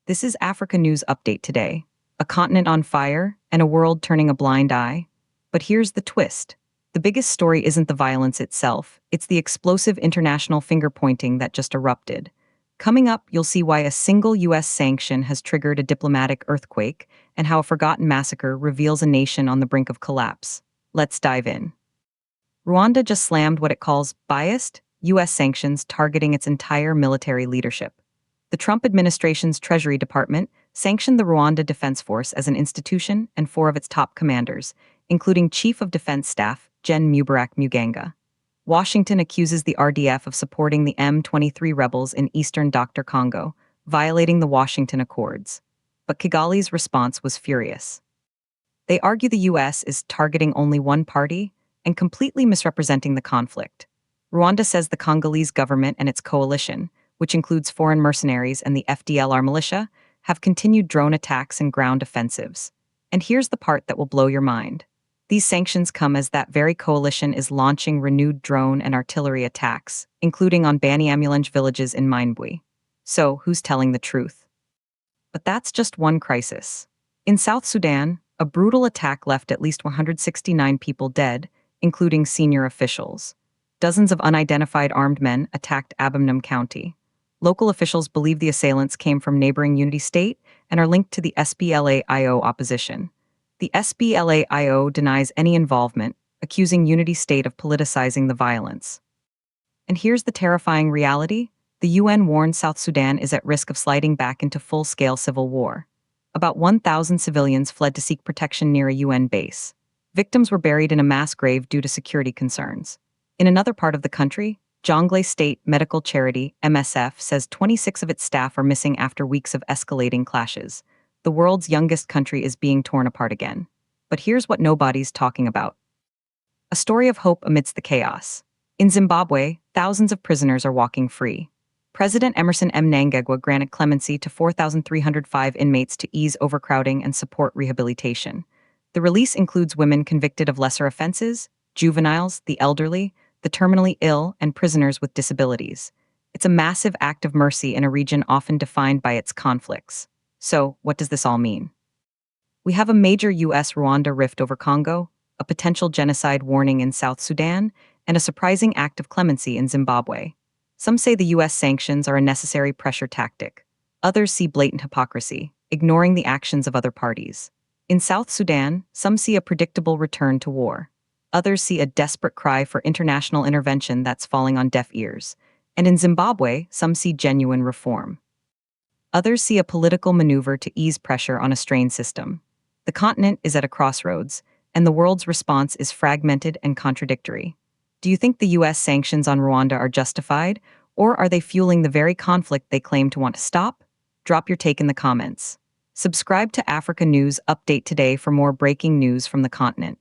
This is Africa News Update today. A continent on fire and a world turning a blind eye. But here's the twist. The biggest story isn't the violence itself, it's the explosive international finger-pointing that just erupted. Coming up, you'll see why a single U.S. sanction has triggered a diplomatic earthquake and how a forgotten massacre reveals a nation on the brink of collapse. Let's dive in. Rwanda just slammed what it calls biased U.S. sanctions targeting its entire military leadership. The Trump administration's Treasury Department sanctioned the Rwanda Defense Force as an institution and four of its top commanders, including Chief of Defense Staff Gen. Mubarak Muganga. Washington accuses the RDF of supporting the M23 rebels in eastern Dr. Congo, violating the Washington Accords. But Kigali's response was furious. They argue the U.S. is targeting only one party and completely misrepresenting the conflict. Rwanda says the Congolese government and its coalition, which includes foreign mercenaries and the FDLR militia, have continued drone attacks and ground offensives. And here's the part that will blow your mind. These sanctions come as that very coalition is launching renewed drone and artillery attacks, including on Baniamulange villages in Minembwe. So, who's telling the truth? But that's just one crisis. In South Sudan, a brutal attack left at least 169 people dead, including senior officials. Dozens of unidentified armed men attacked Abomnum County. Local officials believe the assailants came from neighboring Unity State and are linked to the SPLA-IO opposition. The SPLA-IO denies any involvement, accusing Unity State of politicizing the violence. And here's the terrifying reality. The UN warns South Sudan is at risk of sliding back into full-scale civil war. About 1,000 civilians fled to seek protection near a UN base. Victims were buried in a mass grave due to security concerns. In another part of the country, Jonglei State Medical Charity, MSF, says 26 of its staff are missing after weeks of escalating clashes. The world's youngest country is being torn apart again. But here's what nobody's talking about. A story of hope amidst the chaos. In Zimbabwe, thousands of prisoners are walking free. President Emerson Mnangagwa granted clemency to 4,305 inmates to ease overcrowding and support rehabilitation. The release includes women convicted of lesser offenses, juveniles, the elderly, the terminally ill, and prisoners with disabilities. It's a massive act of mercy in a region often defined by its conflicts. So, what does this all mean? We have a major U.S.-Rwanda rift over Congo, a potential genocide warning in South Sudan, and a surprising act of clemency in Zimbabwe. Some say the U.S. sanctions are a necessary pressure tactic. Others see blatant hypocrisy, ignoring the actions of other parties. In South Sudan, some see a predictable return to war. Others see a desperate cry for international intervention that's falling on deaf ears. And in Zimbabwe, some see genuine reform. Others see a political maneuver to ease pressure on a strained system. The continent is at a crossroads, and the world's response is fragmented and contradictory. Do you think the U.S. sanctions on Rwanda are justified, or are they fueling the very conflict they claim to want to stop? Drop your take in the comments. Subscribe to Africa News Update today for more breaking news from the continent.